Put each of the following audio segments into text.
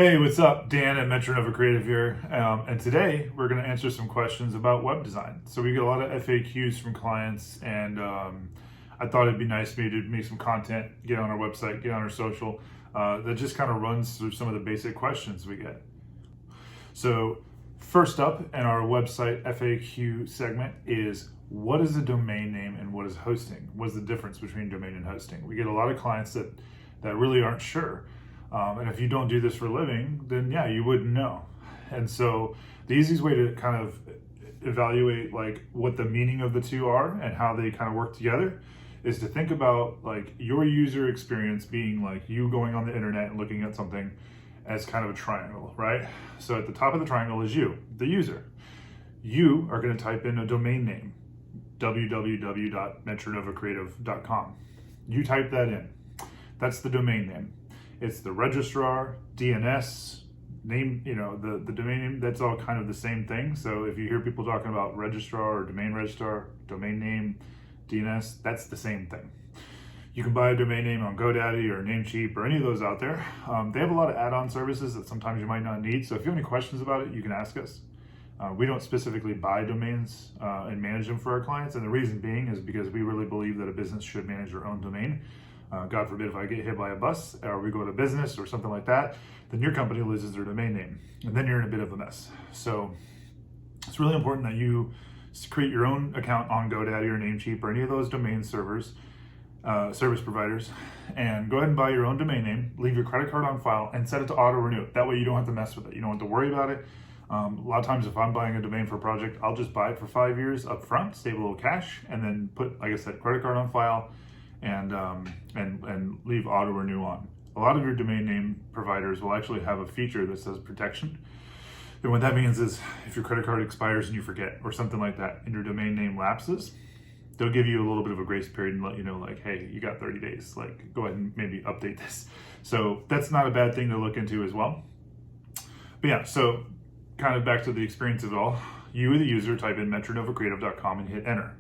Hey, what's up? Dan at Metro Nova Creative here. And today we're going to answer some questions about web design. So we get a lot of FAQs from clients, and I thought it'd be nice for me to make some content, get on our website, get on our social, that just kind of runs through some of the basic questions we get. So first up in our website FAQ segment is, what is a domain name and what is hosting? What's the difference between domain and hosting? We get a lot of clients that really aren't sure. And if you don't do this for a living, then yeah, you wouldn't know. And so the easiest way to kind of evaluate like what the meaning of the two are and how they kind of work together is to think about like your user experience being like you going on the internet and looking at something as kind of a triangle, right? So at the top of the triangle is you, the user. You are going to type in a domain name, www.metronovacreative.com. You type that in. That's the domain name. It's the registrar, DNS, name, the domain name, that's all kind of the same thing. So if you hear people talking about registrar or domain registrar, domain name, DNS, that's the same thing. You can buy a domain name on GoDaddy or Namecheap or any of those out there. They have a lot of add-on services that sometimes you might not need. So if you have any questions about it, you can ask us. We don't specifically buy domains and manage them for our clients. And the reason being is because we really believe that a business should manage their own domain. God forbid if I get hit by a bus or we go to business or something like that, then your company loses their domain name and then you're in a bit of a mess. So it's really important that you create your own account on GoDaddy or Namecheap or any of those domain servers, service providers, and go ahead and buy your own domain name, leave your credit card on file and set it to auto renew. That way you don't have to mess with it. You don't have to worry about it. A lot of times if I'm buying a domain for a project, I'll just buy it for 5 years up front, save a little cash, and then put, like I said, credit card on file, and leave auto renew on. A lot of your domain name providers will actually have a feature that says protection. And what that means is if your credit card expires and you forget or something like that and your domain name lapses, they'll give you a little bit of a grace period and let you know like, hey, you got 30 days, like go ahead and maybe update this. So that's not a bad thing to look into as well. But yeah, so kind of back to the experience of it all, you the user type in metronovacreative.com and hit enter.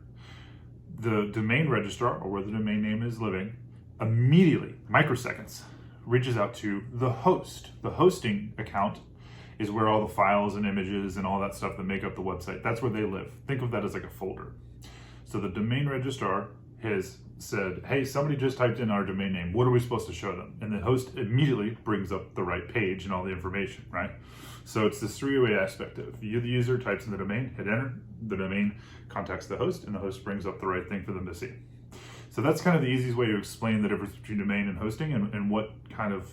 The domain registrar, or where the domain name is living, immediately, microseconds, reaches out to the host. The hosting account is where all the files and images and all that stuff that make up the website, that's where they live. Think of that as like a folder. So the domain registrar has said, hey, somebody just typed in our domain name. What are we supposed to show them? And the host immediately brings up the right page and all the information, right? So it's this three-way aspect of you, the user, types in the domain, hit enter, the domain contacts the host, and the host brings up the right thing for them to see. So that's kind of the easiest way to explain the difference between domain and hosting and what kind of,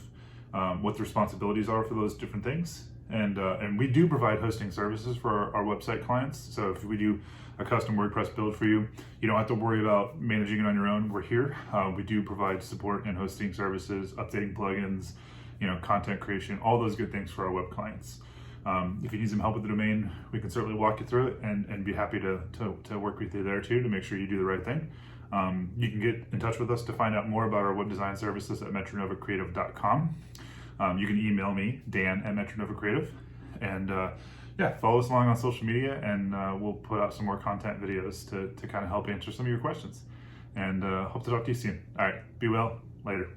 what the responsibilities are for those different things. And we do provide hosting services for our website clients. So if we do a custom WordPress build for you, you don't have to worry about managing it on your own. We're here. We do provide support and hosting services, updating plugins, content creation, all those good things for our web clients. If you need some help with the domain, we can certainly walk you through it and be happy to work with you there too to make sure you do the right thing. You can get in touch with us to find out more about our web design services at metronovacreative.com. You can email me, Dan at metronovacreative, and yeah, follow us along on social media, and we'll put out some more content videos to kind of help answer some of your questions. And hope to talk to you soon. All right, be well, later.